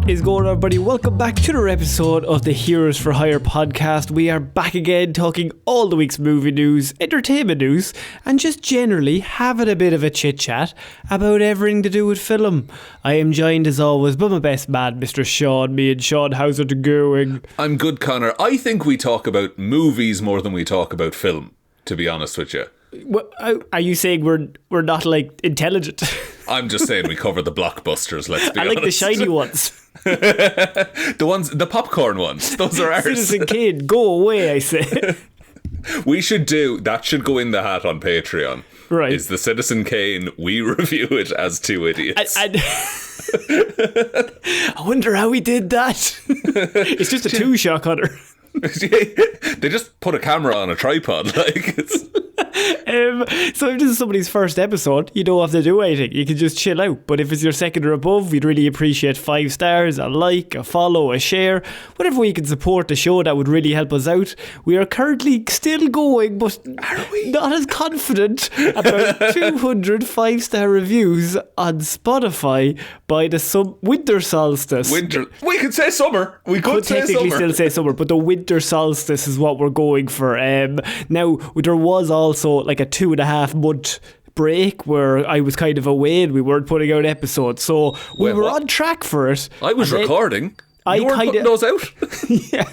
What is going on, everybody? Welcome back to another episode of the Heroes for Hire podcast. We are back again talking all the week's movie news, entertainment news, and just generally having a bit of a chit-chat about everything to do with film. I am joined as always by my best man, Mr. Shaun. Me and Shaun, how's it going? I'm good, Conor. I think we talk about movies more than we talk about film, to be honest with you. Are you saying we're not, like, intelligent? I'm just saying we cover the blockbusters, let's be honest. I like the shiny ones. The popcorn ones. Those are ours. Citizen Kane, go away, I say. That should go in the hat on Patreon. Right. Is the Citizen Kane, we review it as two idiots. I wonder how we did that. It's just a two-shot, Connor. They just put a camera on a tripod, like it's... So if this is somebody's first episode, you don't have to do anything. You can just chill out. But if it's your second or above, we'd really appreciate 5 stars, a like, a follow, a share, whatever way you can support the show. That would really help us out. We are currently still going, but are we not as confident about 200 5-star reviews on Spotify by the winter solstice. We could say summer. We could say technically summer. Still say summer, but the winter solstice is what we're going for. Now there was also like a 2.5 month break where I was kind of away and we weren't putting out episodes, so we were on track for it. I was recording. You weren't putting those out? Yeah,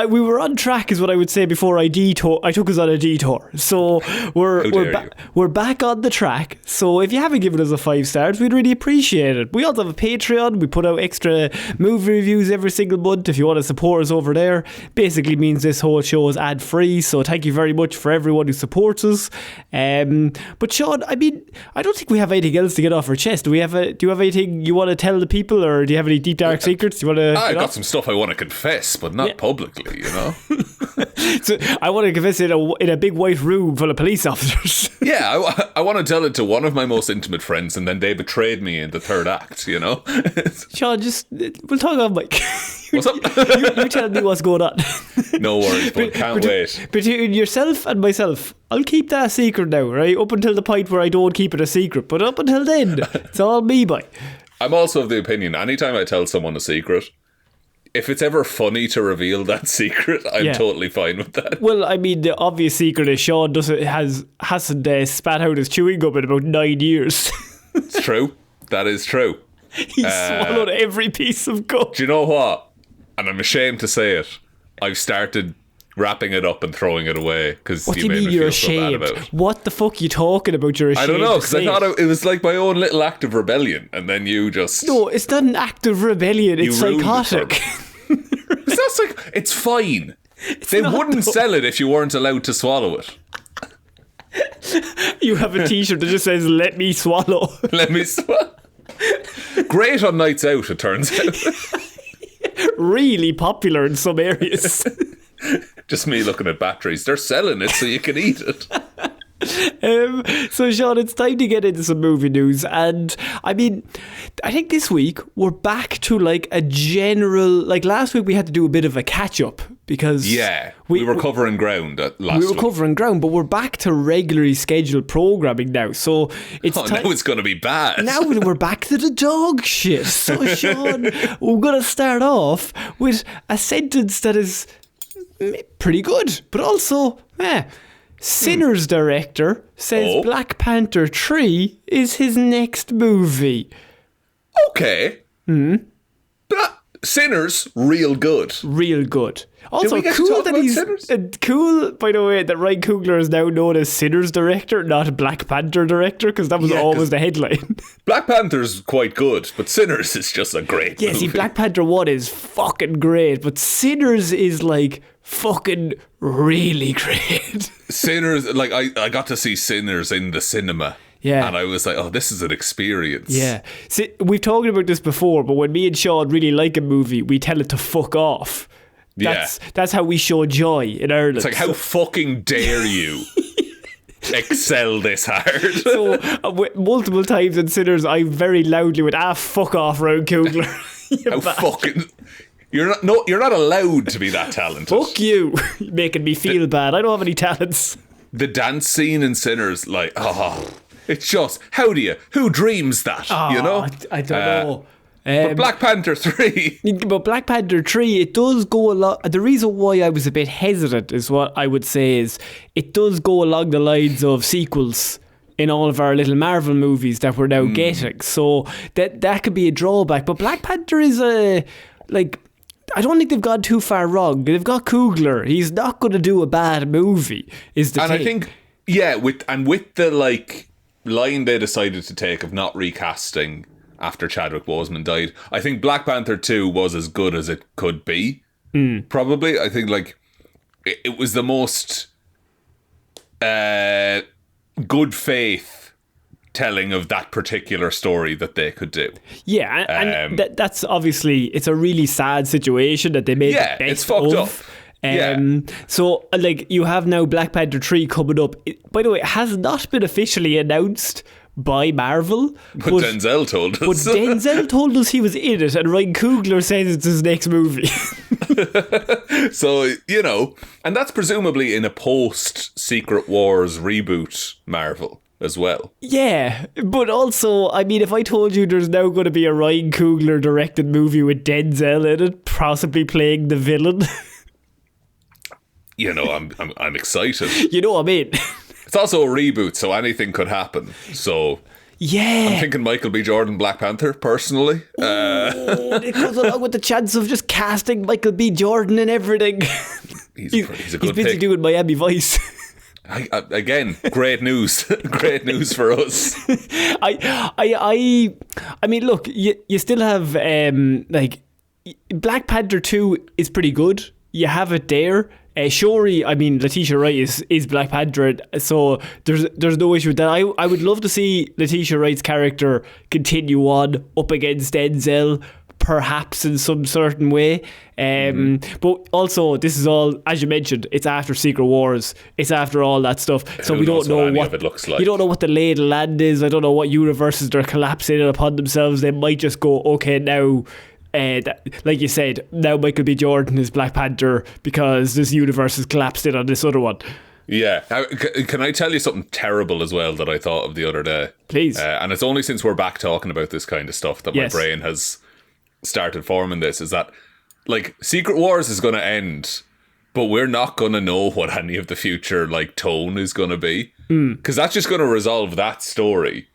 we were on track is what I would say before I took us on a detour. So we're back on the track. So if you haven't given us a 5 stars, we'd really appreciate it. We also have a Patreon. We put out extra movie reviews every single month. If you want to support us over there, basically means this whole show is ad free. So thank you very much for everyone who supports us. But Shaun, I mean, I don't think we have anything else to get off our chest. Do you have anything you want to tell the people, or do you have any deep dark secrets you want to? I got some stuff I want to confess, but not publicly, you know. So I want to confess in a big white room full of police officers. Yeah, I want to tell it to one of my most intimate friends, and then they betrayed me in the third act, you know. Shaun, we'll talk on mic. What's up? you tell me what's going on. No worries, but can't wait. Between yourself and myself, I'll keep that a secret now, right? Up until the point where I don't keep it a secret, but up until then, it's all me, boy. I'm also of the opinion, anytime I tell someone a secret, if it's ever funny to reveal that secret, I'm totally fine with that. Well, I mean, the obvious secret is Shaun hasn't spat out his chewing gum in about 9 years. It's true. That is true. He swallowed every piece of gum. Do you know what? And I'm ashamed to say it. I've started wrapping it up and throwing it away because you made me feel so bad about it. What the fuck are you talking about? You're ashamed. I don't know, because I thought it was like my own little act of rebellion, and then you just... No, it's not an act of rebellion. It's psychotic. It's fine. They wouldn't sell it if you weren't allowed to swallow it. You have a t-shirt that just says, "Let me swallow." Let me swallow. Great on nights out, it turns out. Really popular in some areas. Just me looking at batteries. They're selling it so you can eat it. So Shaun, it's time to get into some movie news, and I mean, I think this week we're back to like a general, like last week we had to do a bit of a catch up because we were covering ground last week. We were covering ground, but we're back to regularly scheduled programming now, so it's now it's going to be bad. Now we're back to the dog shit. So Shaun, we're going to start off with a sentence that is pretty good, but also Sinners director says Black Panther 3 is his next movie. Okay. But Sinners, real good. Real good. Also, cool that he's cool, by the way, that Ryan Coogler is now known as Sinners director, not Black Panther director, because that was always the headline. Black Panther's quite good, but Sinners is just a great movie. See, Black Panther 1 is fucking great, but Sinners is like fucking really great. Sinners, like I got to see Sinners in the cinema. Yeah. And I was like, oh, this is an experience. Yeah. See, we've talked about this before, but when me and Shaun really like a movie, we tell it to fuck off. That's how we show joy in Ireland. It's like, how fucking dare you excel this hard? So, multiple times in Sinners, I very loudly went, fuck off, Ryan Coogler. How fucking... You're not allowed to be that talented. Fuck you. You're making me feel bad. I don't have any talents. The dance scene in Sinners, like, it's just, who dreams that, you know? I don't know. But Black Panther 3. But Black Panther 3, it does go along. The reason why I was a bit hesitant is what I would say is it does go along the lines of sequels in all of our little Marvel movies that we're now getting. So that could be a drawback. But Black Panther is I don't think they've gone too far wrong. They've got Coogler. He's not going to do a bad movie, is the thing. I think, yeah, with the, like, line they decided to take of not recasting after Chadwick Boseman died, I think Black Panther 2 was as good as it could be. Probably. I think, like, it was the most good faith telling of that particular story that they could do. Yeah, and that's obviously, it's a really sad situation that they made the best it's fucked of. Up. So, like, you have now Black Panther 3 coming up. By the way, it has not been officially announced by Marvel. But Denzel told us. But Denzel told us he was in it, and Ryan Coogler says it's his next movie. So, you know, and that's presumably in a post-Secret Wars reboot Marvel as well. Yeah, but also, I mean, if I told you there's now going to be a Ryan Coogler directed movie with Denzel in it, possibly playing the villain... You know, I'm excited. You know what I mean? It's also a reboot, so anything could happen. So yeah, I'm thinking Michael B. Jordan, Black Panther, personally. It goes along with the chance of just casting Michael B. Jordan and everything. He's a good He's busy pick. doing Miami Vice. Again, great news. Great news for us. I mean, look, you still have like Black Panther 2 is pretty good. You have it there. Shuri, I mean, Letitia Wright is Black Panther, so there's no issue with that. I would love to see Letitia Wright's character continue on up against Denzel, perhaps in some certain way. But also, this is all, as you mentioned, it's after Secret Wars. It's after all that stuff. So we don't know what it looks like. You don't know what the lay of the land is. I don't know what universes they're collapsing upon themselves. They might just go, okay, now... like you said, now Michael B. Jordan is Black Panther because this universe has collapsed in on this other one. Yeah. Can I tell you something terrible as well that I thought of the other day? Please. And it's only since we're back talking about this kind of stuff that my brain has started forming this, is that, like, Secret Wars is going to end, but we're not going to know what any of the future, like, tone is going to be. Because that's just going to resolve that story.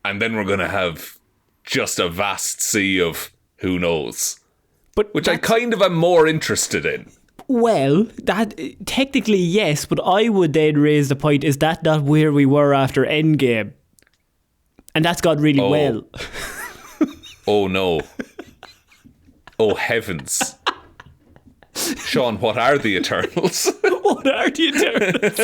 And then we're going to have just a vast sea of... who knows? Which I kind of am more interested in. Well, that technically yes, but I would then raise the point, is that not where we were after Endgame? And that's gone really well. Oh no. Oh heavens. Shaun, what are the Eternals? What are the Eternals?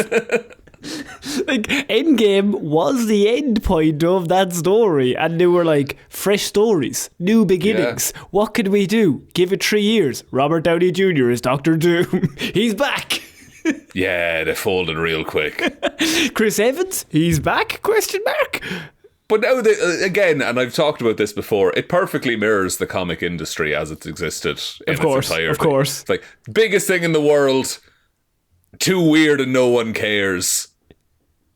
Like, Endgame was the end point of that story, and they were like, fresh stories, new beginnings. Yeah. What can we do? Give it 3 years. Robert Downey Jr. is Doctor Doom. He's back. Yeah, they folded real quick. Chris Evans, he's back? Question mark. But now, again, and I've talked about this before, it perfectly mirrors the comic industry as it's existed in its entirety. Of course. It's like, biggest thing in the world, too weird and no one cares.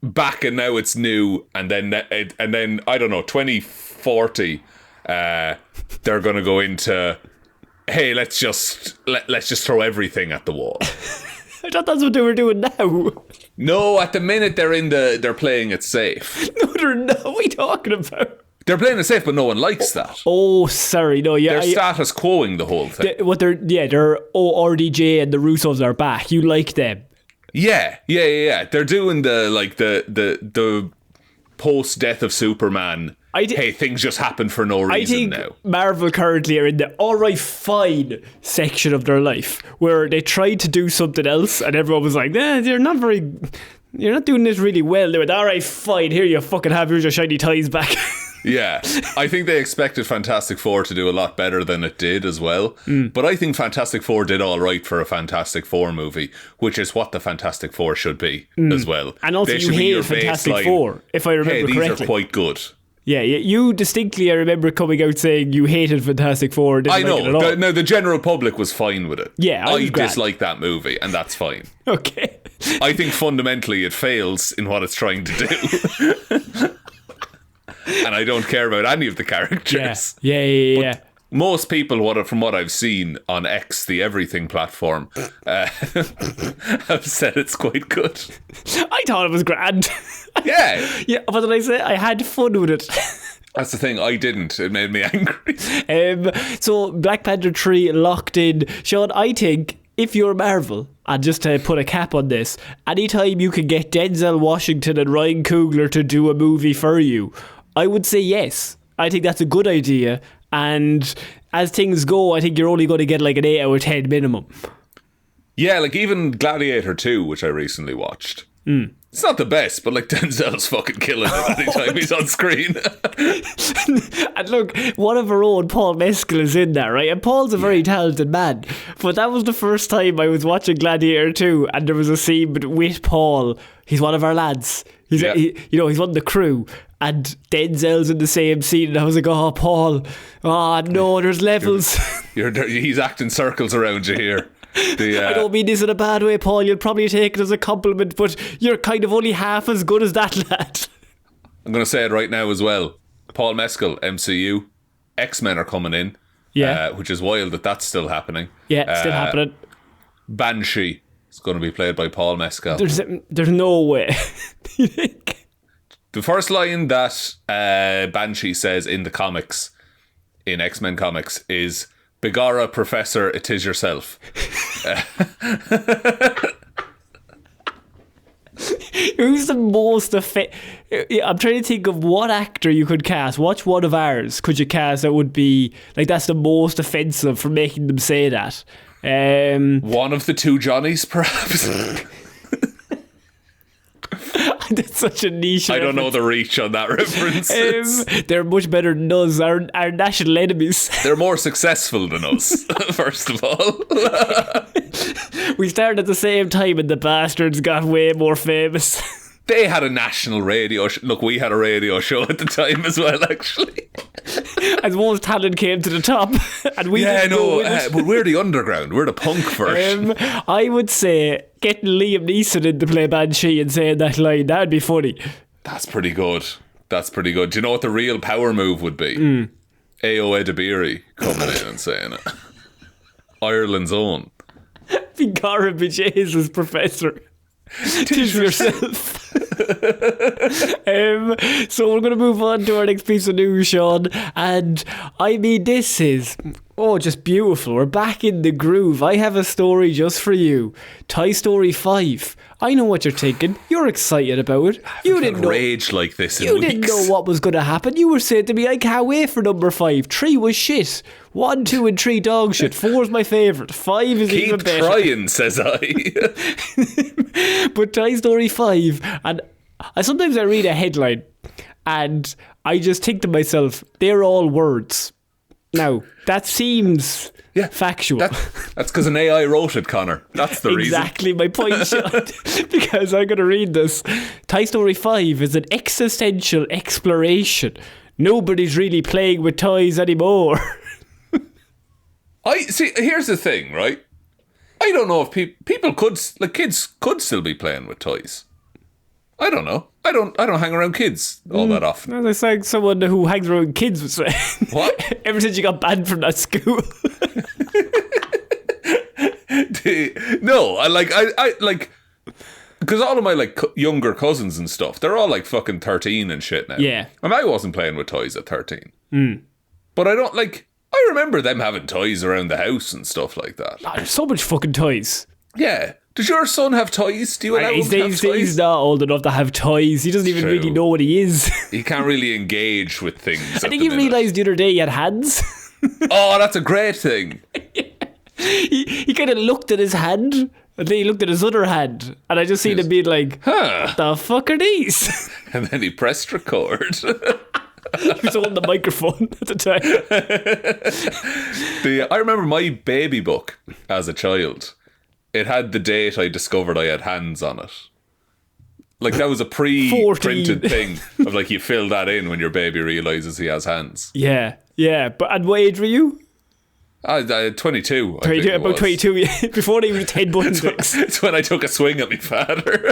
Back and now it's new, and then I don't know, 2040, they're gonna go into, hey, let's just throw everything at the wall. I thought that's what they were doing now. No, at the minute they're playing it safe. No, they're not. What are you talking about? They're playing it safe, but no one likes that. Oh, sorry, no, yeah. They're status quoing the whole thing. They're RDJ and the Russos are back. You like them. Yeah. They're doing the post death of Superman. Hey, things just happen for no reason now. I think Marvel currently are in the alright fine section of their life, where they tried to do something else and everyone was like, you're not doing this really well. They went, alright fine, here you fucking have, here's your shiny toys back. Yeah, I think they expected Fantastic Four to do a lot better than it did as well. But I think Fantastic Four did all right for a Fantastic Four movie, which is what the Fantastic Four should be as well. And also, you hate Fantastic Four, if I remember correctly. These are quite good. Yeah, you distinctly, I remember coming out saying you hated Fantastic Four. I know. The general public was fine with it. Yeah, I dislike that movie, and that's fine. Okay. I think fundamentally it fails in what it's trying to do. and I don't care about any of the characters. Yeah. Most people, from what I've seen on X, the everything platform, have said it's quite good. I thought it was grand. Yeah. Yeah, what did I say? I had fun with it. That's the thing, I didn't. It made me angry. So, Black Panther 3 locked in. Shaun, I think if you're Marvel, and just to put a cap on this, anytime you can get Denzel Washington and Ryan Coogler to do a movie for you, I would say yes. I think that's a good idea. And as things go, I think you're only going to get like an 8 out of 10 minimum. Yeah, like even Gladiator 2, which I recently watched. It's not the best, but like Denzel's fucking killing it anytime he's on screen. And look, one of our own, Paul Mescal, is in there, right? And Paul's a very talented man. But that was the first time I was watching Gladiator 2 and there was a scene with Paul. He's one of our lads. He's one of the crew. And Denzel's in the same scene, and I was like, "Oh, Paul! Oh no, there's levels." He's acting circles around you here. I don't mean this in a bad way, Paul. You'll probably take it as a compliment, but you're kind of only half as good as that lad. I'm going to say it right now as well. Paul Mescal, MCU, X-Men are coming in. Yeah, which is wild that that's still happening. Yeah, still happening. Banshee is going to be played by Paul Mescal. There's no way. The first line that Banshee says in the comics, in X-Men comics, is "Begorra, Professor, it is yourself." Who's the most I'm trying to think of what actor you could cast. Which one of ours could you cast that would be like that's the most offensive for making them say that? One of the two Johnnies, perhaps. That's such a niche. I don't know the reach on that reference. They're much better than us, our national enemies. They're more successful than us, first of all. We started at the same time and the bastards got way more famous. They had a national radio show. Look, we had a radio show at the time as well, actually. As most talent came to the top. And we but we're the underground. We're the punk version. I would say getting Liam Neeson in to play Banshee and saying that line, that'd be funny. That's pretty good. Do you know what the real power move would be? A.O. Edibiri coming in and saying it. Ireland's own. Begorra, Jesus, Professor. Tis yourself. So we're going to move on to our next piece of news, Shaun, and I mean this is just beautiful. We're back in the groove. I have a story just for you. Toy Story 5. I know what you're thinking. You're excited about it. You didn't know rage like this in You weeks. didn't know what was going to happen. You were saying to me, I can't wait for number 5. 3 was shit. 1, 2 and 3 dog shit. 4 is my favourite. 5 is even better. Keep trying, says I. But Toy Story 5, and sometimes I read a headline and I just think to myself, they're all words. Now, that seems factual. That's because an AI wrote it, Conor. That's the reason. Exactly my point, Shaun. Because I'm going to read this. Toy Story 5 is an existential exploration. Nobody's really playing with toys anymore. Here's the thing, right? I don't know if people could, like kids could still be playing with toys. I don't know. I don't hang around kids all that often. As I sang someone who hangs around kids was saying. What? Ever since you got banned from that school. No, I like because all of my like younger cousins and stuff, they're all like fucking 13 and shit now. Yeah. And I wasn't playing with toys at 13. But I remember them having toys around the house and stuff like that. Oh, there's so much fucking toys. Yeah. Does your son have toys? Do you allow him to have toys? He's not old enough to have toys. He doesn't even really know what he is. He can't really engage with things. I think he realised the other day he had hands. Oh, that's a great thing. He kind of looked at his hand and then he looked at his other hand and I just seen him being like, what the fuck are these? And then he pressed record. He was on the microphone at the time. I remember my baby book as a child. It had the date I discovered I had hands on it. Like that was a pre-printed thing of like you fill that in when your baby realises he has hands. Yeah. But at what age were you? 22. 22, about 22, yeah. Before they were 10 buttons. It's when I took a swing at my father.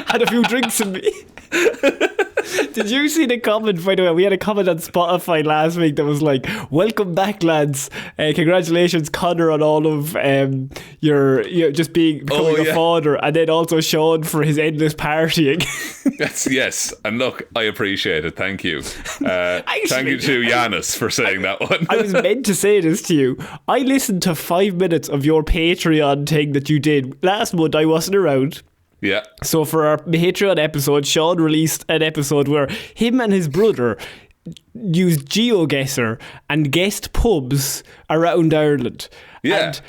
Had a few drinks in me. Did you see the comment, by the way? We had a comment on Spotify last week that was like, welcome back, lads. Congratulations, Conor, on all of your just becoming a father. And then also Shaun for his endless partying. Yes. And look, I appreciate it. Thank you. Thank you to Giannis for saying that one. I was meant to say this to you. I listened to 5 minutes of your Patreon thing that you did. Last month, I wasn't around. Yeah. So for our Patreon episode, Shaun released an episode where him and his brother used GeoGuessr and guessed pubs around Ireland. Yeah. And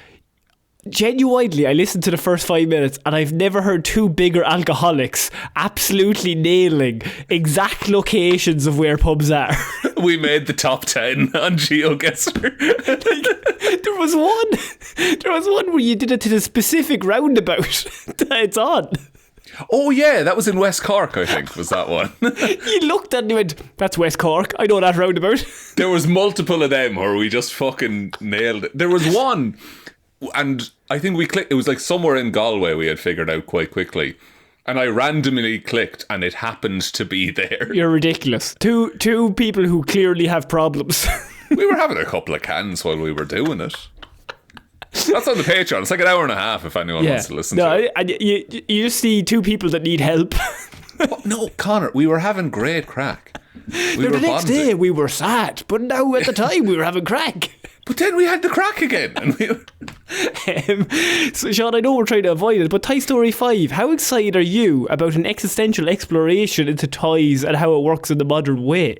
genuinely, I listened to the first 5 minutes and I've never heard two bigger alcoholics absolutely nailing exact locations of where pubs are. We made the top 10 on GeoGuessr. There was one where you did it to the specific roundabout that it's on. Oh yeah, that was in West Cork, I think, was that one. You looked at it and you went, that's West Cork, I know that roundabout. There was multiple of them where we just fucking nailed it. There was one, and I think we clicked, it was like somewhere in Galway we had figured out quite quickly. And I randomly clicked and it happened to be there. You're ridiculous. Two people who clearly have problems. We were having a couple of cans while we were doing it. That's on the Patreon. It's like an hour and a half if anyone wants to listen to it. And you just see two people that need help. No, Conor, we were having great crack. The next day we were sad, but now at the time we were having crack. But then we had the crack again. And so Shaun, I know we're trying to avoid it, but Toy Story 5, how excited are you about an existential exploration into toys and how it works in the modern way?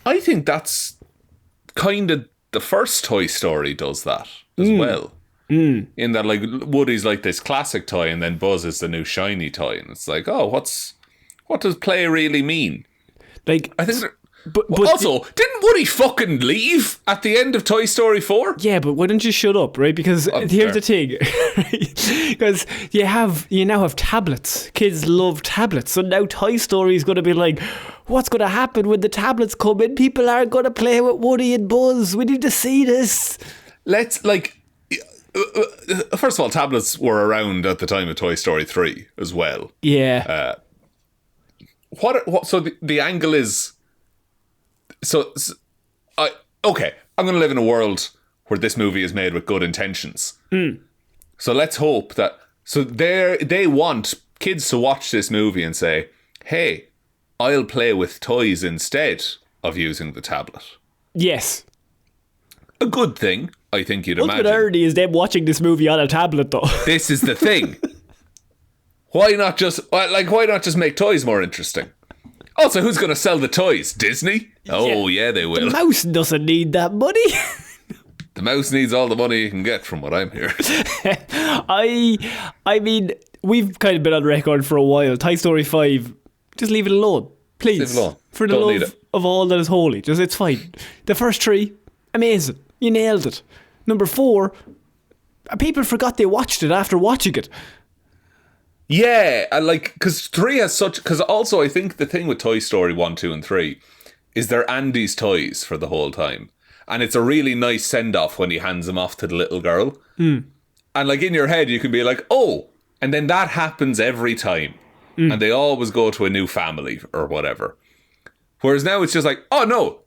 I think that's kind of the first Toy Story does that as well. In that, like, Woody's like this classic toy and then Buzz is the new shiny toy, and it's like, oh, what does play really mean? Like, I think but also, didn't Woody fucking leave at the end of Toy Story 4? Yeah, but why don't you shut up, right? Because here's the thing. Because you now have tablets. Kids love tablets. So now Toy Story is going to be like, what's going to happen when the tablets come in? People aren't going to play with Woody and Buzz. We need to see this. Let's, like... first of all, tablets were around at the time of Toy Story 3 as well. Yeah. So the angle is... I'm going to live in a world where this movie is made with good intentions. So let's hope that... So they want kids to watch this movie and say, hey, I'll play with toys instead of using the tablet. Yes. A good thing, I think you'd imagine. Ultimate irony is them watching this movie on a tablet, though. This is the thing. Why not just make toys more interesting? Also, who's going to sell the toys? Disney? Oh, yeah, they will. The mouse doesn't need that money. The mouse needs all the money he can get, from what I'm hearing. I mean, we've kind of been on record for a while. Toy Story 5, just leave it alone. Please. Leave it alone. For the love of all that is holy. Just, it's fine. The first 3, amazing. You nailed it. Number 4, people forgot they watched it after watching it. Yeah, because 3 has such... Because also, I think the thing with Toy Story 1, 2 and 3 is they're Andy's toys for the whole time. And it's a really nice send-off when he hands them off to the little girl. And like in your head, you can be like, oh, and then that happens every time. And they always go to a new family or whatever. Whereas now it's just like, oh no,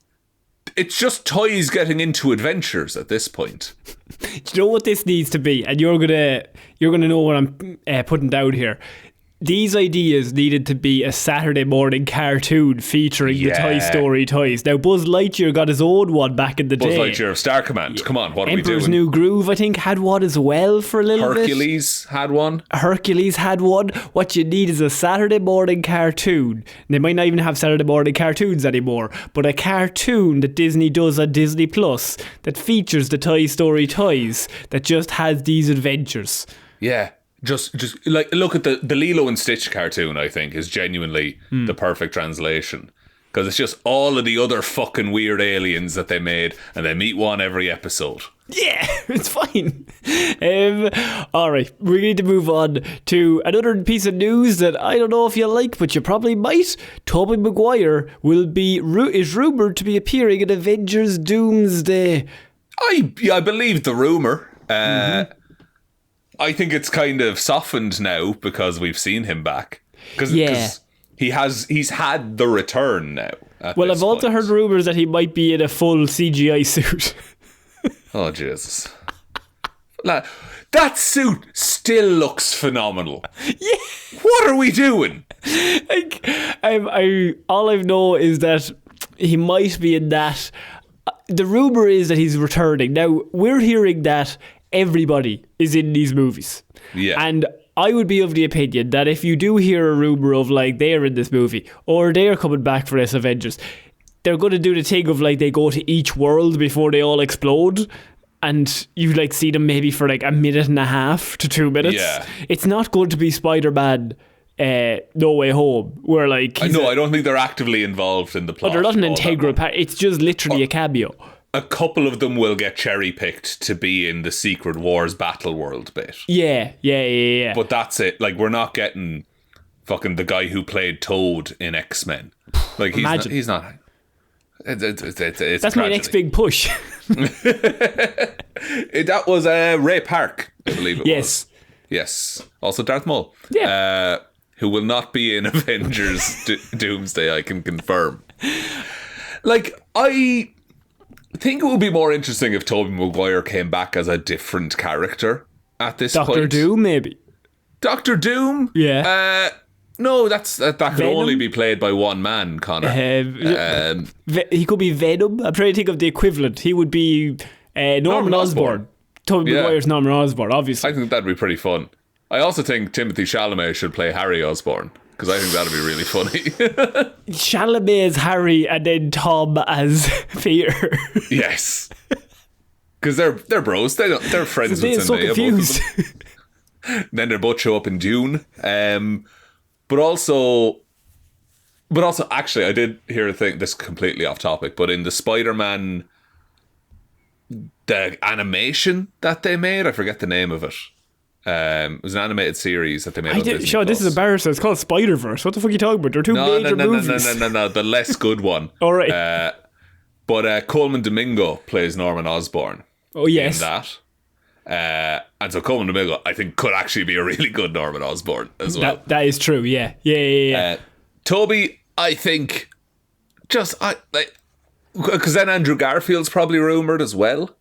it's just toys getting into adventures at this point. Do you know what this needs to be? And you're gonna know what I'm putting down here. These ideas needed to be a Saturday morning cartoon featuring the Toy Story toys. Now, Buzz Lightyear got his own one back in the day. Buzz Lightyear of Star Command. Come on, what are we doing? Emperor's New Groove, I think, had one as well for a little bit. Hercules had one. What you need is a Saturday morning cartoon. They might not even have Saturday morning cartoons anymore, but a cartoon that Disney does on Disney Plus that features the Toy Story toys that just has these adventures. Yeah. Just like, look at the Lilo and Stitch cartoon, I think, is genuinely the perfect translation. Because it's just all of the other fucking weird aliens that they made, and they meet one every episode. Yeah, it's fine. Alright, we need to move on to another piece of news that I don't know if you like, but you probably might. Tobey Maguire is rumoured to be appearing in Avengers Doomsday. I believe the rumour. I think it's kind of softened now because we've seen him back. Because he's had the return now. Well, I've also heard rumours that he might be in a full CGI suit. Oh, Jesus. That suit still looks phenomenal. Yeah. What are we doing? Like, all I know is that he might be in that. The rumour is that he's returning. Now, we're hearing that everybody is in these movies. Yeah. And I would be of the opinion that if you do hear a rumour of like they're in this movie or they're coming back for this Avengers, they're going to do the thing of like they go to each world before they all explode, and you like see them maybe for like a minute and a half to 2 minutes. Yeah. It's not going to be Spider-Man No Way Home, where like I don't think they're actively involved in the plot. They're not an integral part. It's just literally a cameo. A couple of them will get cherry picked to be in the Secret Wars Battle World bit. Yeah. But that's it. Like, we're not getting fucking the guy who played Toad in X-Men. Like, he's not. It's that's my next big push. That was Ray Park, I believe it was. Yes. Also Darth Maul. Yeah. Who will not be in Avengers Doomsday, I can confirm. Like, I think it would be more interesting if Tobey Maguire came back as a different character at this point. Doctor Doom, maybe. Doctor Doom? Yeah. No, that can only be played by one man, Connor. He could be Venom. I'm trying to think of the equivalent. He would be Norman Osborn. Tobey Maguire's Norman Osborn, obviously. I think that'd be pretty fun. I also think Timothy Chalamet should play Harry Osborn, because I think that'd be really funny. Chalamet as Harry and then Tom as Peter. Yes. Because they're bros. They're friends with Zendaya. So confused. Then they both show up in Dune. But also, actually, I did hear a thing, this is completely off topic, but in the Spider-Man, the animation that they made, I forget the name of it. It was an animated series that they made on Disney Plus. This is embarrassing. It's called Spider-Verse. What the fuck are you talking about? They're two major movies. No, the less good one. All right. But Coleman Domingo plays Norman Osborn. Oh, yes. In that. And so Coleman Domingo, I think, could actually be a really good Norman Osborn as well. That is true, yeah. Toby, I think, because then Andrew Garfield's probably rumoured as well.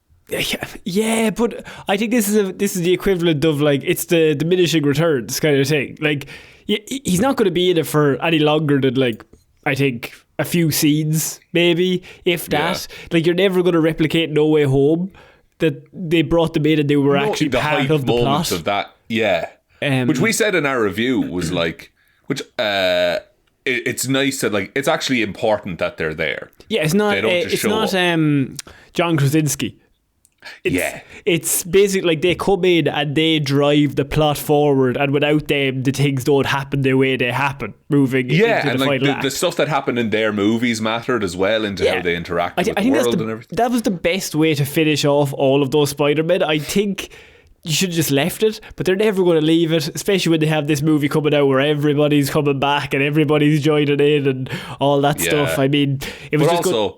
Yeah, but I think this is the equivalent of like it's the diminishing returns kind of thing. Like he's not going to be in it for any longer than like I think a few scenes, maybe if that. Yeah. Like you're never going to replicate No Way Home. That they brought them in and they were actually part of the plot of that. Yeah, which we said in our review was like, it's nice that like it's actually important that they're there. Yeah, it's not. John Krasinski. It's basically like they come in and they drive the plot forward, and without them, the things don't happen the way they happen. Moving into the final act. The stuff that happened in their movies mattered as well into how they interact with the world and everything. That was the best way to finish off all of those Spider-Men. I think you should have just left it, but they're never going to leave it, especially when they have this movie coming out where everybody's coming back and everybody's joining in and all that stuff. I mean, it was good.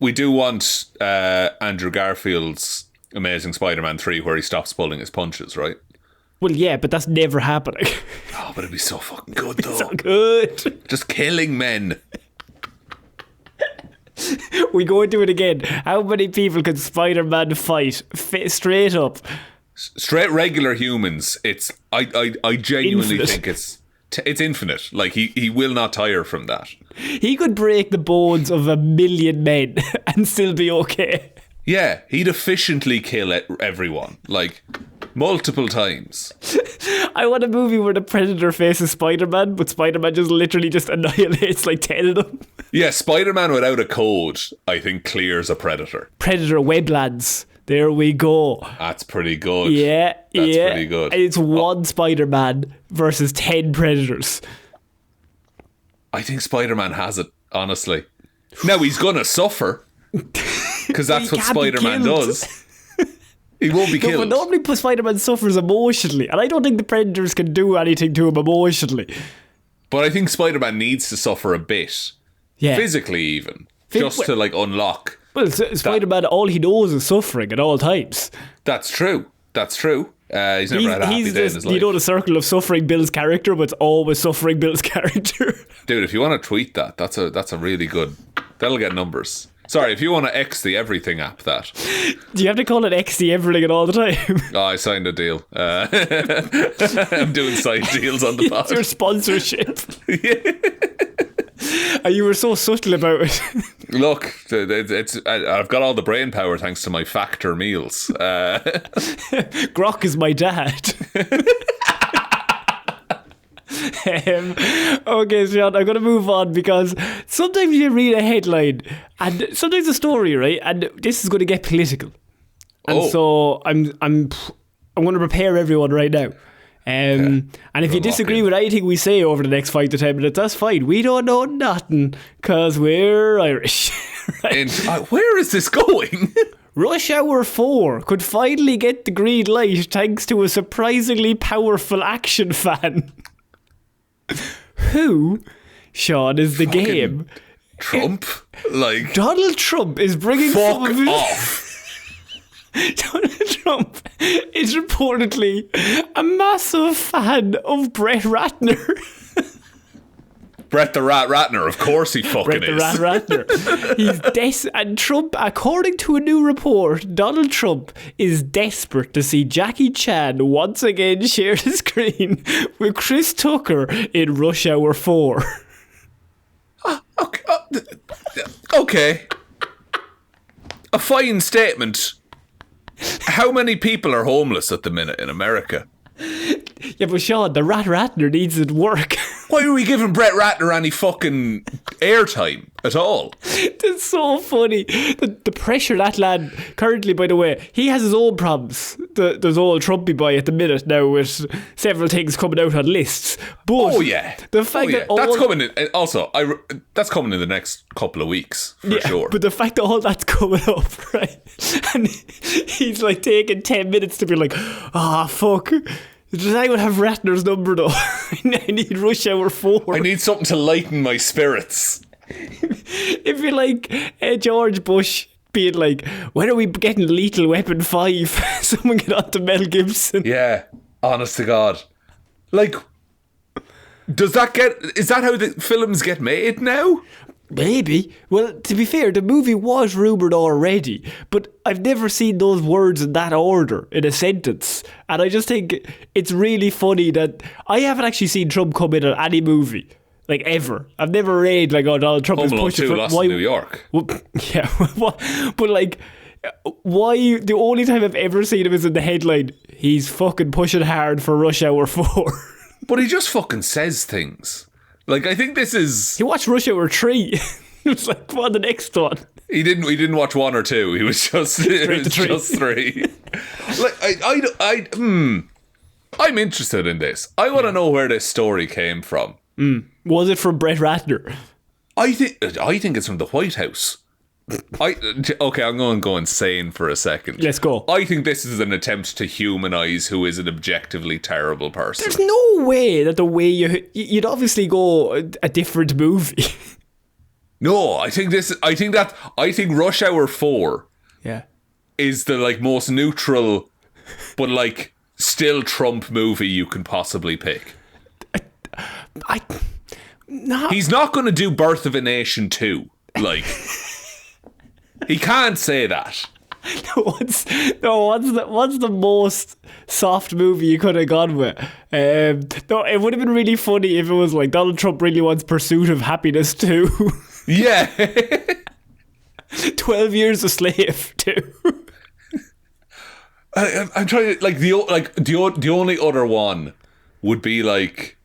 We do want Andrew Garfield's Amazing Spider-Man 3 where he stops pulling his punches, right? Well, yeah, but that's never happening. Oh, but it'd be so fucking good, though. So good. Just killing men. We go into it again. How many people can Spider-Man fight? Straight up. Straight regular humans. I genuinely think it's infinite. Like, he will not tire from that. He could break the bones of 1 million men and still be okay. Yeah, he'd efficiently kill everyone. Like, multiple times. I want a movie where the Predator faces Spider-Man, but Spider-Man just literally just annihilates like 10 of them. Yeah, Spider-Man without a code, I think, clears a Predator. Predator Weblands. There we go. That's pretty good. Yeah, That's pretty good. It's one Spider-Man versus 10 Predators. I think Spider-Man has it, honestly. Now, he's going to suffer. Because that's what Spider-Man does. He won't be killed. But normally Spider-Man suffers emotionally, and I don't think the Predators can do anything to him emotionally. But I think Spider-Man needs to suffer a bit. Yeah. Physically, even. Just to, like, unlock. Well, Spider-Man, all he knows is suffering at all times. That's true. He's never had a happy day in his life. You know the circle of suffering Bill's character, but it's always suffering Bill's character. Dude, if you want to tweet that, that's a really good... That'll get numbers. Sorry, if you want to X the everything app that. Do you have to call it X the everything all the time? Oh, I signed a deal. I'm doing side deals on the pod. It's your sponsorship. You were so subtle about it. Look, I've got all the brain power thanks to my Factor meals. Grok is my dad. Okay, Shaun, I'm going to move on because sometimes you read a headline and sometimes a story, right? And this is going to get political. And so I'm going to prepare everyone right now. And if you disagree with anything we say over the next 5 to 10 minutes, that's fine. We don't know nothing because we're Irish. Right? Where is this going? Rush Hour 4 could finally get the green light thanks to a surprisingly powerful action fan. Who, Shaun, is the game? Trump? Like Donald Trump is bringing fuck off. Donald Trump is reportedly a massive fan of Brett Ratner. Brett the Rat Ratner, of course he fucking Brett the Rat Ratner. And Trump, according to a new report, Donald Trump is desperate to see Jackie Chan once again share the screen with Chris Tucker in Rush Hour 4. Okay. A fine statement. How many people are homeless at the minute in America? Yeah, but Shaun, the Rat Ratner needs it work. Why are we giving Brett Ratner any fucking airtime at all? It's so funny. The pressure that lad, currently, by the way, he has his own problems. There's old Trumpy boy at the minute now with several things coming out on lists. But the fact that that's coming in, also, that's coming in the next couple of weeks, for sure. But the fact that all that's coming up, right? And he's like taking 10 minutes to be like, fuck. Does anyone have Ratner's number though? I need Rush Hour 4. I need something to lighten my spirits. If you're like George Bush being like, when are we getting Lethal Weapon 5? Someone get on to Mel Gibson. Yeah, honest to God. Like, is that how the films get made now? Maybe. Well, to be fair, the movie was rumoured already, but I've never seen those words in that order in a sentence. And I just think it's really funny that I haven't actually seen Trump come in on any movie, like ever. I've never read like, Donald Trump is pushing for Lost in New York. Well, yeah, but like, why? The only time I've ever seen him is in the headline. He's fucking pushing hard for Rush Hour 4. But he just fucking says things. Like, I think this is... He watched Rush Hour 3. It was like, what, the next one? He didn't watch 1 or 2. He was just... just 3. Like, I'm interested in this. I want to know where this story came from. Was it from Brett Ratner? I think it's from the White House. Okay, I'm going to go insane for a second. Let's go. I think this is an attempt to humanize who is an objectively terrible person. There's no way that the way you'd obviously go a different movie. No, I think Rush Hour 4 is the like most neutral but like still Trump movie you can possibly pick. He's not going to do Birth of a Nation 2. Like he can't say that. What's the most soft movie you could have gone with? No, it would have been really funny if it was like Donald Trump really wants Pursuit of Happiness 2. Yeah. 12 Years a Slave 2. I'm trying to the only other one would be like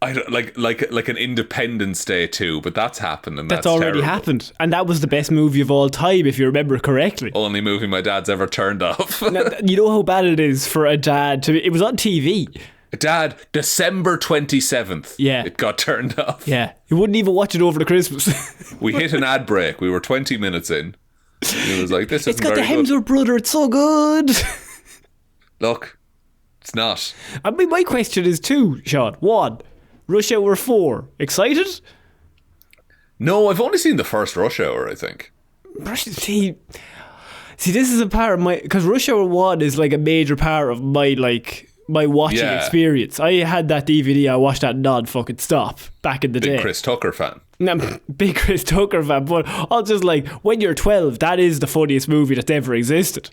like an Independence Day 2, but that's happened and that's already terrible. happened, and that was the best movie of all time if you remember correctly. Only movie my dad's ever turned off. Now, you know how bad it is for a dad to... It was on TV. Dad, December 27th. Yeah, it got turned off. Yeah, he wouldn't even watch it over the Christmas. We hit an ad break. We were 20 minutes in. It was like, this isn't very good. It's got the Hemsworth brother. It's so good. Look, it's not. I mean, my question is two, Shaun. One, Rush Hour 4. Excited? No, I've only seen the first Rush Hour, I think. See, this is a part of because Rush Hour 1 is like a major part of my watching experience. I had that DVD, I watched that non-fucking stop back in the day. Big Chris Tucker fan. Big Chris Tucker fan, but I was just like, when you're 12, that is the funniest movie that's ever existed.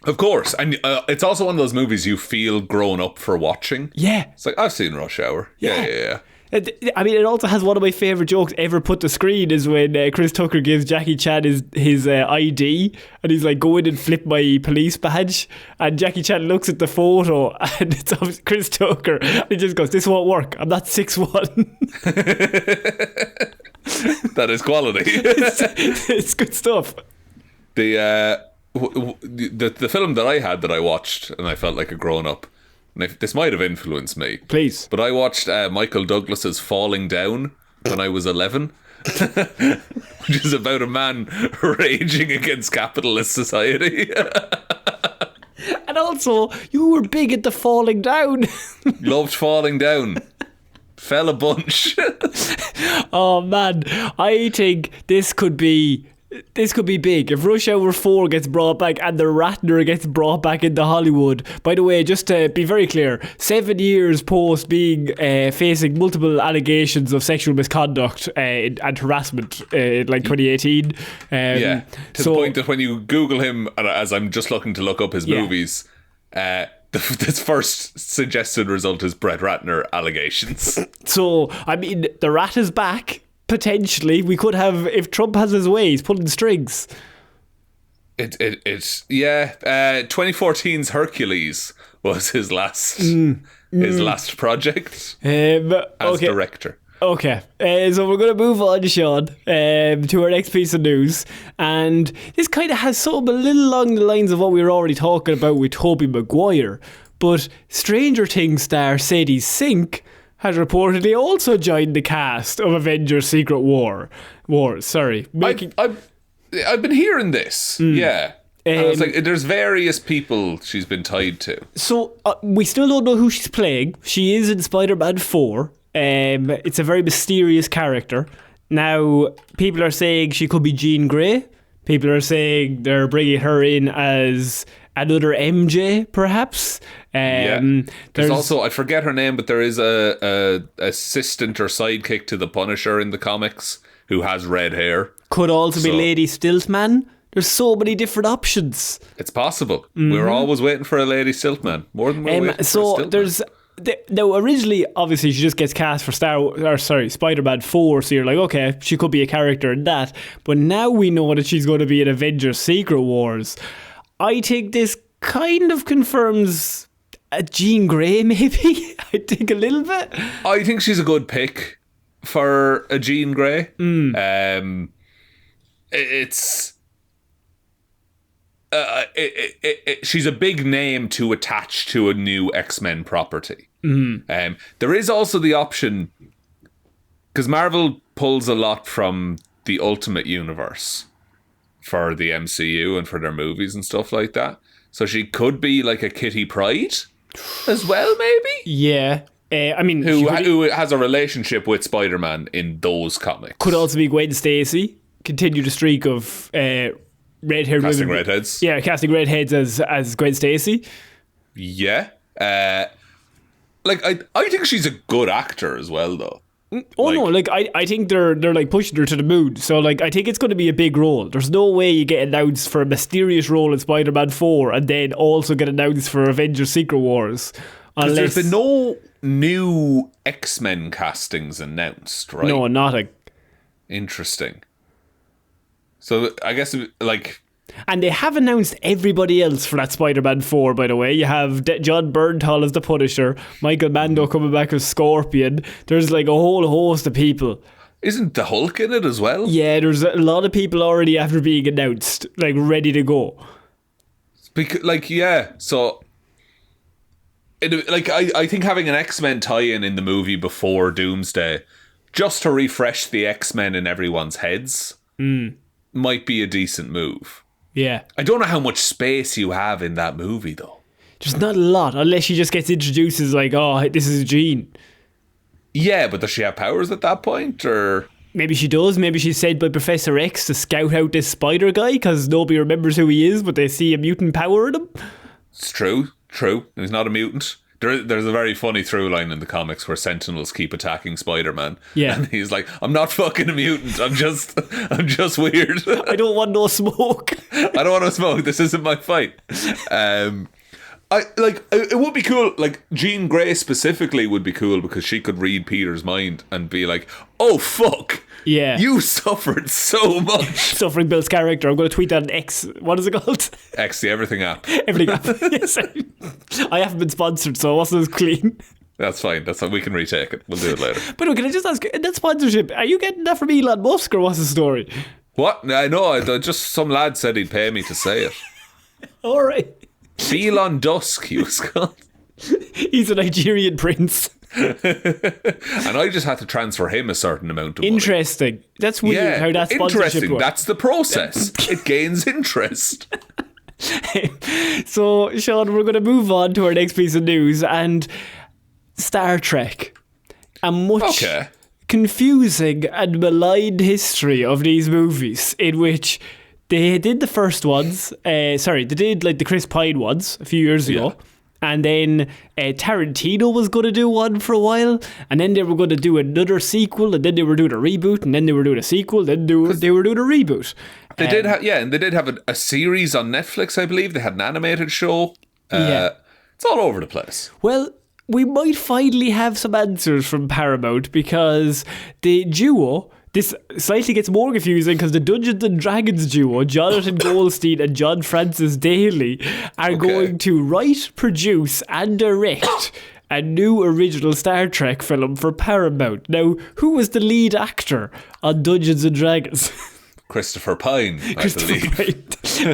Of course, and it's also one of those movies you feel grown up for watching. Yeah. It's like, I've seen Rush Hour. Yeah. I mean, it also has one of my favourite jokes ever put to screen is when Chris Tucker gives Jackie Chan his ID and he's like, go in and flip my police badge, and Jackie Chan looks at the photo and it's of Chris Tucker and he just goes, this won't work, I'm not 6'1". That is quality. It's good stuff. The film that I had that I watched and I felt like a grown up, and this might have influenced me. Please. But I watched Michael Douglas's Falling Down when I was 11, which is about a man raging against capitalist society. And also, you were big at the Falling Down. Loved Falling Down. Fell a bunch. Oh man, I think this could be big. If Rush Hour 4 gets brought back and the Ratner gets brought back into Hollywood. By the way, just to be very clear, 7 years post being facing multiple allegations of sexual misconduct and harassment in like 2018. To the point that when you Google him, and as I'm just looking to look up his movies, this first suggested result is Brett Ratner allegations. So, I mean, the Rat is back. Potentially, we could have, if Trump has his way, he's pulling strings. It's 2014's Hercules was his last project as director. Okay, so we're going to move on, Shaun, to our next piece of news, and this kind of has something a little along the lines of what we were already talking about with Tobey Maguire, but Stranger Things star Sadie Sink has reportedly also joined the cast of Avengers Secret Wars. I've been hearing this. Yeah. And it's like, there's various people she's been tied to. So we still don't know who she's playing. She is in Spider-Man 4. It's a very mysterious character. Now, people are saying she could be Jean Grey. People are saying they're bringing her in as another MJ, perhaps. There's also, I forget her name, but there is a assistant or sidekick to the Punisher in the comics who has red hair. Could also be Lady Stiltman. There's so many different options. It's possible. Mm-hmm. We're always waiting for a Lady Stiltman. More than we're waiting for a Stiltman. Now, originally, obviously, she just gets cast for Spider-Man 4, so you're like, okay, she could be a character in that. But now we know that she's going to be in Avengers Secret Wars. I think this kind of confirms a Jean Grey, maybe. I think a little bit. I think she's a good pick for a Jean Grey. She's a big name to attach to a new X-Men property. There is also the option, because Marvel pulls a lot from the Ultimate Universe for the MCU and for their movies and stuff like that. So she could be like a Kitty Pryde as well, maybe? Yeah. I mean, who has a relationship with Spider-Man in those comics. Could also be Gwen Stacy. Continue the streak of red-haired casting women. redheads. Yeah, casting redheads as Gwen Stacy. Yeah. I think she's a good actor as well, though. I think they're like pushing her to the moon. So like, I think it's going to be a big role. There's no way you get announced for a mysterious role in Spider-Man 4 and then also get announced for Avengers Secret Wars. Unless there's been no new X-Men castings announced, right? No, nothing. Interesting. So I guess like. And they have announced everybody else for that Spider-Man 4, by the way. You have John Bernthal as the Punisher, Michael Mando coming back as Scorpion. There's like a whole host of people. Isn't the Hulk in it as well? Yeah, there's a lot of people already after being announced, like ready to go. So I think having an X-Men tie-in in the movie before Doomsday, just to refresh the X-Men in everyone's heads, might be a decent move. Yeah. I don't know how much space you have in that movie, though. There's not a lot, unless she just gets introduced as like, oh, this is Jean. Yeah, but does she have powers at that point, or? Maybe she does. Maybe she's sent by Professor X to scout out this spider guy because nobody remembers who he is, but they see a mutant power in him. It's true. He's not a mutant. There's a very funny through line in the comics where Sentinels keep attacking Spider-Man. Yeah. And he's like, I'm not fucking a mutant. I'm just weird. I don't want no smoke. I don't want no smoke. This isn't my fight. It would be cool. Like, Jean Grey specifically would be cool because she could read Peter's mind and be like, oh, fuck. Yeah. You suffered so much. Suffering Bill's character. I'm going to tweet that on X. What is it called? X, the Everything app. Everything app. Yes. I haven't been sponsored, so it wasn't as clean. That's fine. We can retake it. We'll do it later. But can I just ask, that sponsorship, are you getting that from Elon Musk or what's the story? What? I know. Just some lad said he'd pay me to say it. All right. Elon Dusk, he was called. He's a Nigerian prince. And I just had to transfer him a certain amount of money. Interesting. That's weird how that sponsorship works. That's the process. It gains interest. So, Shaun, we're going to move on to our next piece of news, and Star Trek. A much confusing and maligned history of these movies in which they did the first ones. They did like the Chris Pine ones a few years ago. Yeah. And then Tarantino was going to do one for a while, and then they were going to do another sequel, and then they were doing a reboot, and then they were doing a sequel, then they were doing a reboot. They did have, and they did have a series on Netflix, I believe. They had an animated show. It's all over the place. Well, we might finally have some answers from Paramount because the duo. This slightly gets more confusing because the Dungeons and Dragons duo, Jonathan Goldstein and John Francis Daly, are going to write, produce and direct a new original Star Trek film for Paramount. Now, who was the lead actor on Dungeons and Dragons? Christopher Pine, I believe. Pine.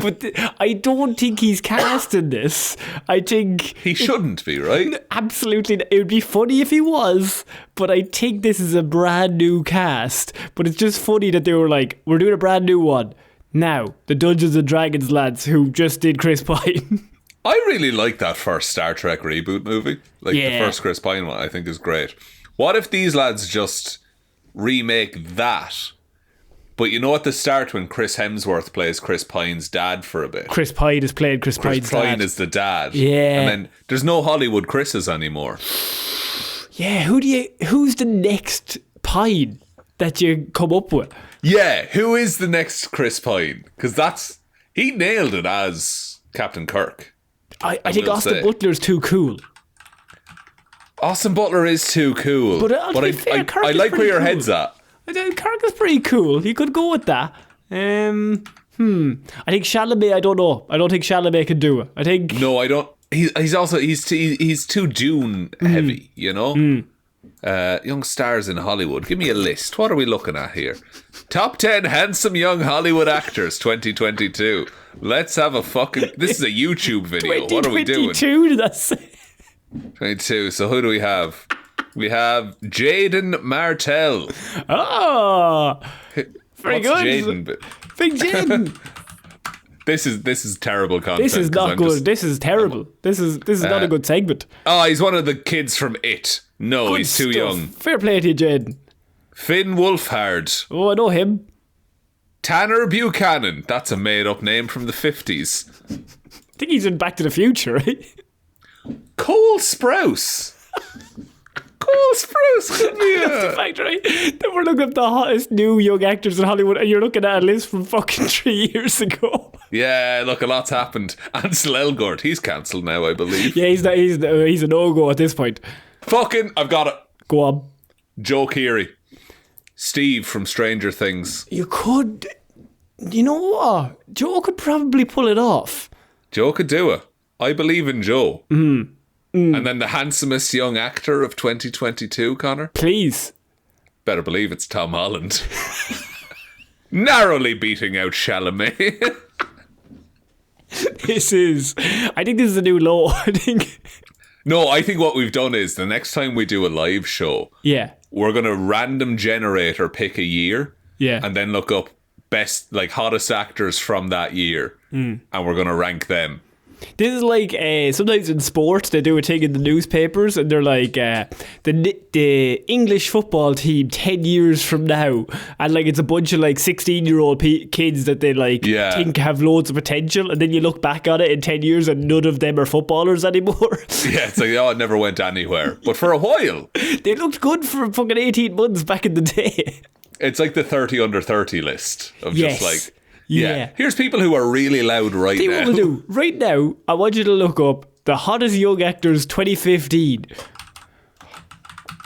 But I don't think he's cast in this. I think... He shouldn't be, right? Absolutely. It would be funny if he was, but I think this is a brand new cast. But it's just funny that they were like, we're doing a brand new one. Now, the Dungeons and Dragons lads who just did Chris Pine. I really like that first Star Trek reboot movie. The first Chris Pine one, I think is great. What if these lads just remake that? But you know at the start when Chris Hemsworth plays Chris Pine's dad for a bit. Chris Pine is playing Chris Pine's dad. Chris Pine is the dad. Yeah. And then there's no Hollywood Chris's anymore. Yeah, who's the next Pine that you come up with? Yeah, who is the next Chris Pine? Because he nailed it as Captain Kirk. I think Austin Butler's too cool. Austin Butler is too cool. But I like where your head's at. Kirk is pretty cool. He could go with that. I think Chalamet, I don't know. I don't think Chalamet can do it. No, I don't. He's too Dune heavy, you know? Young stars in Hollywood. Give me a list. What are we looking at here? Top 10 handsome young Hollywood actors 2022. Let's have a fucking... This is a YouTube video. What are we doing? 2022, did I say? 22. So who do we have? We have Jaden Martell. Oh, very good. Jaden? Big Jaden. This is terrible content. This is not good. This is terrible. This is not a good segment. Oh, he's one of the kids from It. No, he's too young. Fair play to you, Jaden. Finn Wolfhard. Oh, I know him. Tanner Buchanan. That's a made-up name from the 50s. I think he's in Back to the Future, right? Cole Sprouse. Cole Sprouse could be That's the fact, right? Then we're looking at the hottest new young actors in Hollywood, and you're looking at a list from fucking 3 years ago. Yeah, look, a lot's happened. Ansel Elgort, he's cancelled now, I believe. Yeah, he's a no-go at this point. Fucking, I've got it. Go on. Joe Keery. Steve from Stranger Things. You know what? Joe could probably pull it off. Joe could do it. I believe in Joe. And then the handsomest young actor of 2022, Connor? Please. Better believe it's Tom Holland. Narrowly beating out Chalamet. I think this is a new low. No, I think what we've done is the next time we do a live show, we're going to random generate or pick a year, and then look up best, like hottest actors from that year, and we're going to rank them. This is like sometimes in sports they do a thing in the newspapers and they're like the English football team 10 years from now, and like it's a bunch of like 16-year-old kids that they like think have loads of potential, and then you look back on it in 10 years and none of them are footballers anymore. Yeah, it's like, it never went anywhere, but for a while they looked good for fucking 18 months back in the day. It's like the 30 under 30 list of just like, yeah. Here's people who are really loud now. What we'll do. Right now, I want you to look up the hottest young actors 2015.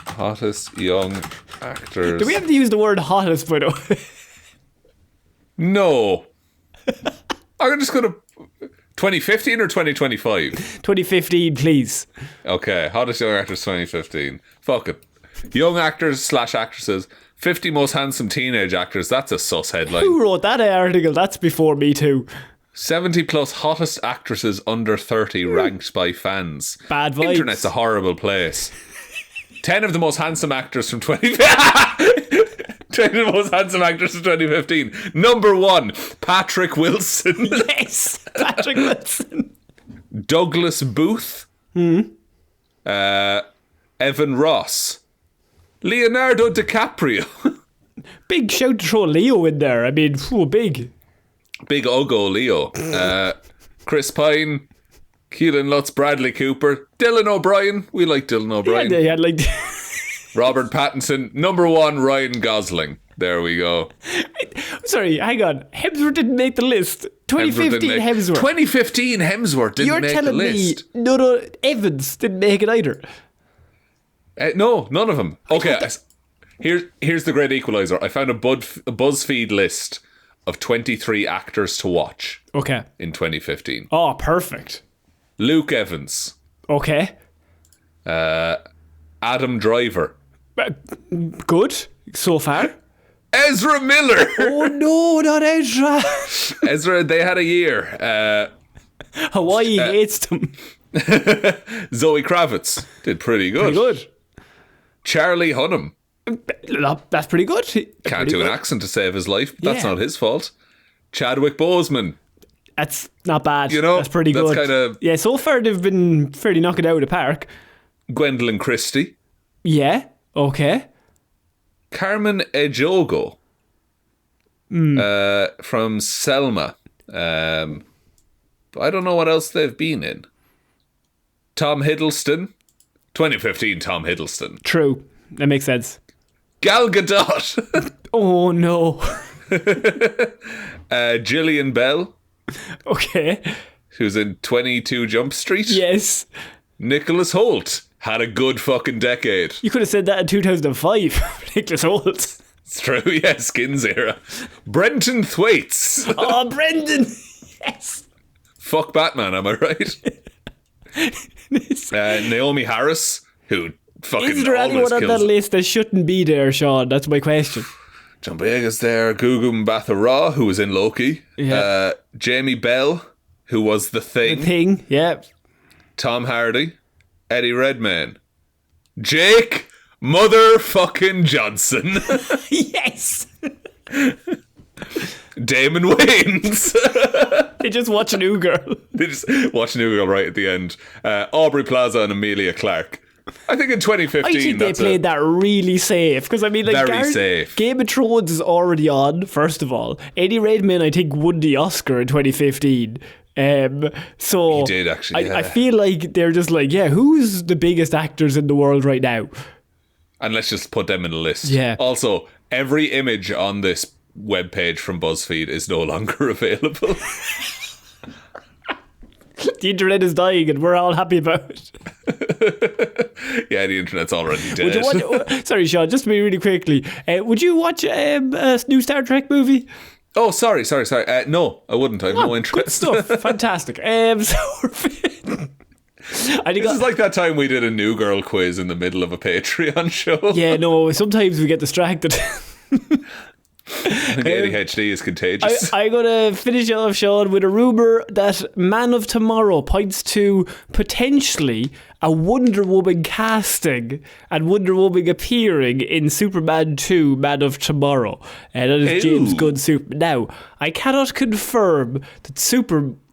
Hottest young actors. Do we have to use the word hottest, by the way? No. I'm just going to... 2015 or 2025? 2015, please. Okay, hottest young actors 2015. Fuck it. Young actors / actresses... 50 most handsome teenage actors. That's a sus headline. Who wrote that article? That's before me too. 70 plus hottest actresses under 30 ranked by fans. Bad vibes. Internet's a horrible place. 10 of the most handsome actors from 2015. 10 of the most handsome actors from 2015. Number 1, Patrick Wilson. Yes, Patrick Wilson. Douglas Booth. Evan Ross. Leonardo DiCaprio. Big shout to throw Leo in there. I mean, big. Big Ogo Leo. Chris Pine. Keelan Lutz, Bradley Cooper. Dylan O'Brien. We like Dylan O'Brien. Yeah, like... Robert Pattinson. Number 1, Ryan Gosling. There we go. Sorry, hang on. Hemsworth didn't make the list. 2015 Hemsworth. 2015 Hemsworth didn't make the list. You're telling me no, Evans didn't make it either. No, none of them. Okay, here's the great equalizer. I found a BuzzFeed list of 23 actors to watch. Okay. In 2015. Oh, perfect. Luke Evans. Okay. Adam Driver. Good so far. Ezra Miller. Oh no, not Ezra. Ezra, they had a year. Hawaii hates them. Zoe Kravitz did pretty good. Pretty good. Charlie Hunnam. That's pretty good. Can't do an accent to save his life, but that's not his fault. Chadwick Boseman. That's not bad. You know, that's pretty good. Kinda... Yeah, so far they've been fairly knocking it out of the park. Gwendolyn Christie. Yeah, okay. Carmen Ejogo. From Selma. But I don't know what else they've been in. Tom Hiddleston. 2015 Tom Hiddleston. True. That makes sense. Gal Gadot. Oh no. Gillian Bell. Okay. Who's in 22 Jump Street. Yes. Nicholas Hoult. Had a good fucking decade. You could have said that in 2005. Nicholas Hoult. It's true, yeah. Skins era. Brenton Thwaites. Oh, Brendan. Yes. Fuck Batman, am I right? Naomi Harris, who fucking is there anyone on that list that shouldn't be there, Sean? That's my question. John Boyega's there. Gugu Mbatha-Raw, who was in Loki. Yeah. Jamie Bell, who was The Thing. The Thing, yeah. Tom Hardy. Eddie Redmayne. Jake motherfucking Johnson. Yes. Damon Wayans. They just watch New Girl. They just watch New Girl right at the end. Aubrey Plaza and Emilia Clarke. I think in 2015 I think they played that really safe, because I mean, like, very safe. Game of Thrones is already on. First of all, Eddie Redmayne I think won the Oscar in 2015. So he did actually. Yeah. I feel like they're just like, yeah, who's the biggest actors in the world right now? And let's just put them in the list. Yeah. Also, every image on this webpage from BuzzFeed is no longer available. The internet is dying and we're all happy about it. Yeah, the internet's already dead. Sorry, Sean, just me really quickly. Would you watch a new Star Trek movie? Oh, sorry. No, I wouldn't. I have no interest. Good stuff. Fantastic. This is like that time we did a New Girl quiz in the middle of a Patreon show. Yeah, no, sometimes we get distracted. I think ADHD is contagious. I'm going to finish off, Sean, with a rumour that Man of Tomorrow points to potentially a Wonder Woman casting and Wonder Woman appearing in Superman 2 Man of Tomorrow. That is James Gunn's Superman. Now, I cannot confirm that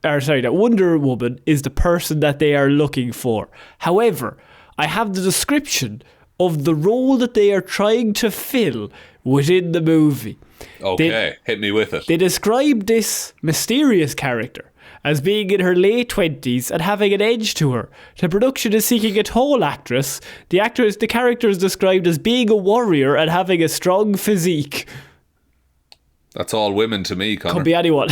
that Wonder Woman is the person that they are looking for. However, I have the description of the role that they are trying to fill within the movie. Okay, hit me with it. They describe this mysterious character as being in her late 20s and having an edge to her. The production is seeking a tall actress. The character is described as being a warrior and having a strong physique. That's all women to me, Conor. Could be anyone.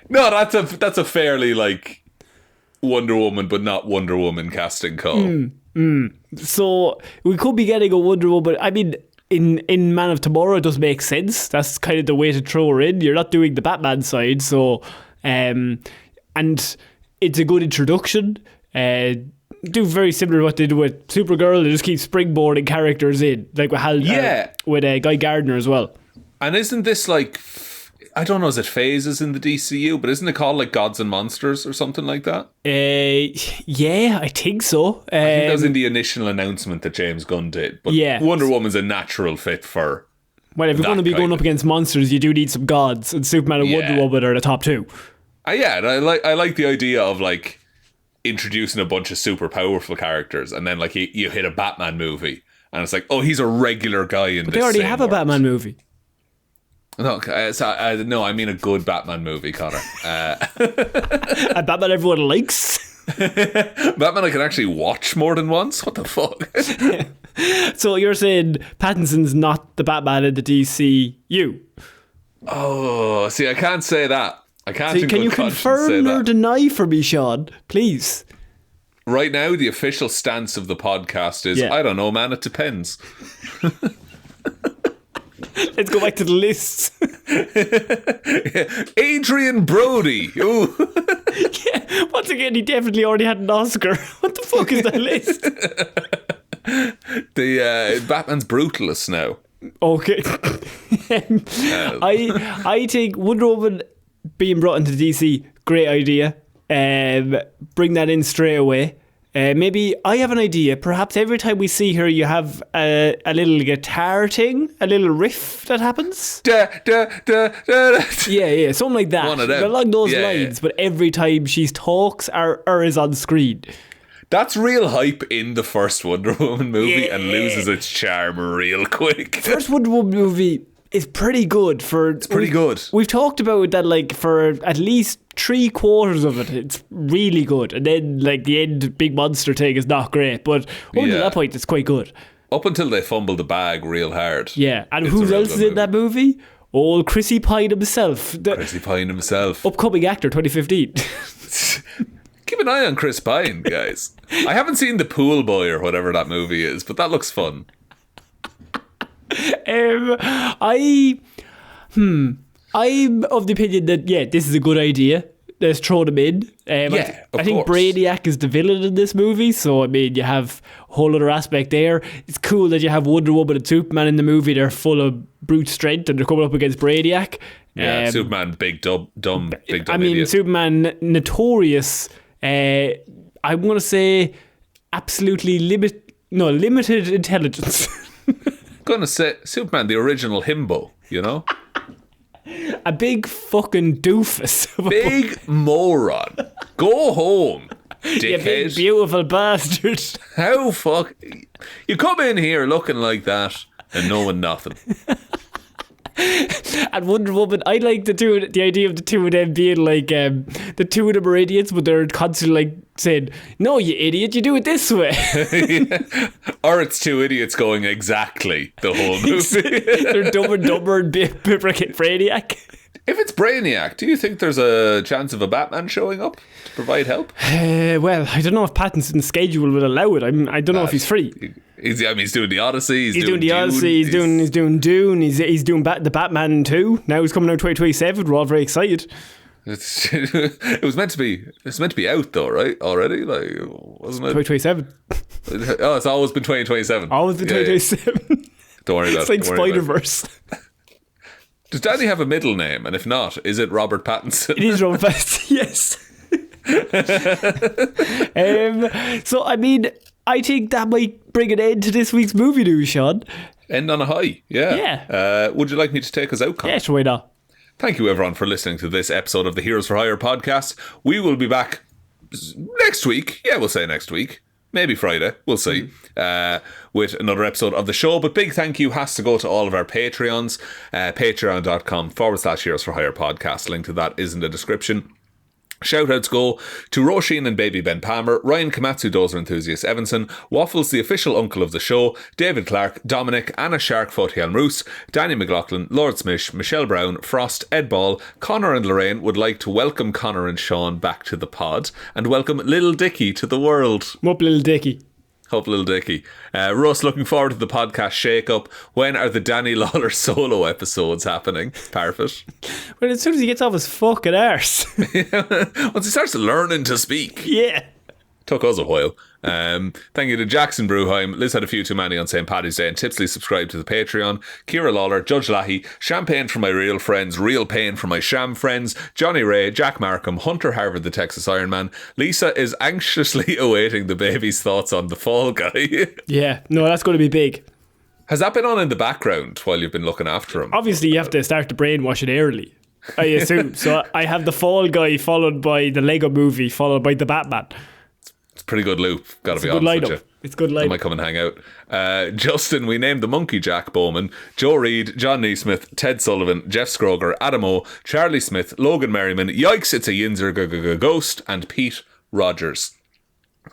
No, that's a fairly like Wonder Woman, but not Wonder Woman casting call. So we could be getting a Wonder Woman. I mean, in Man of Tomorrow, it does make sense. That's kind of the way to throw her in. You're not doing the Batman side, so and it's a good introduction. Do very similar to what they do with Supergirl. They just keep springboarding characters in, like with Guy Gardner as well. And isn't this like, I don't know, is it phases in the DCU? But isn't it called like Gods and Monsters or something like that? Yeah, I think so. I think that was in the initial announcement that James Gunn did. But Wonder Woman's a natural fit for. Well, if you're going to be going up against monsters, you do need some gods, and Superman and Wonder Woman are the top two. And I like the idea of like introducing a bunch of super powerful characters, and then like you hit a Batman movie, and it's like, oh, he's a regular guy in this. They already have a Batman movie. No, no, I mean a good Batman movie, Conor. A Batman everyone likes. Batman I can actually watch more than once. What the fuck? So you're saying Pattinson's not the Batman in the DCU? Oh, see, I can't say that. I can't. So can you confirm or deny for me, Sean, please? Right now, the official stance of the podcast is, I don't know, man, it depends. Let's go back to the lists. Adrian Brody. Ooh. Yeah, once again, he definitely already had an Oscar. What the fuck is that list? The Batman's Brutalist now. Okay. I think Wonder Woman being brought into DC, great idea. Bring that in straight away. Maybe I have an idea. Perhaps every time we see her, you have a little guitar thing, a little riff that happens. Yeah, something like that. One of them. Along those lines, but every time she talks or is on screen. That's real hype in the first Wonder Woman movie and loses its charm real quick. First Wonder Woman movie is pretty good. It's pretty good. We've talked about that like for at least 3/4 of it. It's really good. And then like the end big monster thing is not great. But up to that point, it's quite good. Up until they fumble the bag real hard. Yeah. And who else is in that movie? Old Chrissy Pine himself. Upcoming actor 2015. Keep an eye on Chris Pine, guys. I haven't seen The Pool Boy or whatever that movie is, but that looks fun. I'm of the opinion that this is a good idea. Let's throw them in. I think Brainiac is the villain in this movie, so I mean you have a whole other aspect there. It's cool that you have Wonder Woman and Superman in the movie. They're full of brute strength and they're coming up against Brainiac. Superman, big dumb I mean, idiot. Superman, notorious. I'm going to say absolutely limited intelligence. Gonna say Superman, the original himbo, you know? A big fucking doofus. Big moron. Go home, dickhead. You big beautiful bastard. How fuck... You come in here looking like that and knowing nothing. And Wonder Woman, I like the idea of the two of them being like the two of them are idiots, but they're constantly like saying, "No, you idiot, you do it this way." Or it's two idiots going exactly the whole movie. They're Dumb and Dumber and Brainiac. If it's Brainiac, do you think there's a chance of a Batman showing up to provide help? Well, I don't know if Pattinson's schedule will allow it. I don't know if he's free. He's doing the Odyssey. He's doing the Odyssey. He's doing Dune. He's doing the Batman 2. Now he's coming out 2027. We're all very excited. It was meant to be. It's meant to be out though, right? Already, like, wasn't it? 2027. Oh, it's always been 2027. Always been 2027. Don't worry about it. It's like Spider-Verse. Does Danny have a middle name? And if not, is it Robert Pattinson? It is Robert Pattinson. Yes. So I mean, I think that might bring an end to this week's movie news, Sean. End on a high, yeah. Yeah. Would you like me to take us out, Conor? Yes, why not? Thank you, everyone, for listening to this episode of the Heroes for Hire podcast. We will be back next week. Yeah, we'll say next week. Maybe Friday. We'll see. With another episode of the show. But big thank you has to go to all of our Patreons. Patreon.com/Heroes for Hire podcast. Link to that is in the description. Shoutouts go to Róisín and Baby Ben Palmer, Ryan Komatsu, Dozer Enthusiast Evanson, Waffles, the official uncle of the show, David Clarke, Dominic, Anna Sharkfoot Hjelmroos, Danny McLaughlin, Lordsmish, Michelle Browne, Frost, Ed Ball. Conor and Lorraine would like to welcome Conor and Shaun back to the pod and welcome Lil Dicky to the world. Up Lil Dicky. Hope Lil Dicky. Russ, looking forward to the podcast shake-up. When are the Danny Lawler solo episodes happening? Parfitt? Well, as soon as he gets off his fucking arse. Once he starts learning to speak. Yeah. Took us a while. Thank you to Jackson Brueheim. Liz had a few too many on St. Paddy's Day and tipsily subscribed to the Patreon. Ciara Lawler, Judge Leahy, Champagne for my real friends, Real Pain for my sham friends, Johnny Ray, Jack Markham, Hunter Harvard, the Texas Ironman. Lisa is anxiously awaiting the baby's thoughts on the Fall Guy. Yeah, no, that's going to be big. Has that been on in the background while you've been looking after him? Obviously, you have to start to brainwash it early, I assume. So I have the Fall Guy followed by the Lego Movie followed by the Batman. Pretty good loop, gotta be honest with you. It's good lineup. I might come and hang out. Justin, we named the monkey Jack Bowman, Joe Reid, John NeSmith, Ted Sullivan, Jeff Scroger, Adam O, Charlie Smith, Logan Merriman, Yikes It's a Yinzer Ghost, and Pete Rogers.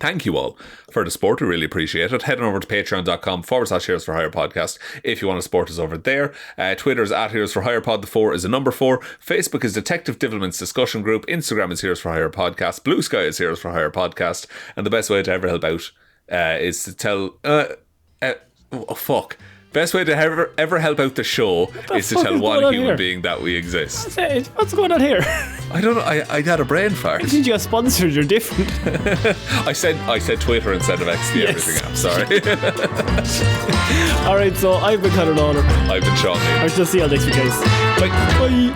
Thank you all for the support. We really appreciate it. Head on over to patreon.com/Heroes for Hire podcast if you want to support us over there. Twitter is @Heroes for Hire pod. The 4 is a number 4. Facebook is Detective Divilment's discussion group. Instagram is Heroes for Hire podcast. Blue Sky is Heroes for Hire podcast. And the best way to ever help out is to tell... Best way to ever help out the show is to tell one human being that we exist. What's going on here? I don't know. I had a brain fart. Did you get sponsored? You're different. I said Twitter instead of X, everything app. Sorry. Alright, so I've been Conor Lawler. I've been Shaun. I'll just see you all next week, guys. Bye. Bye.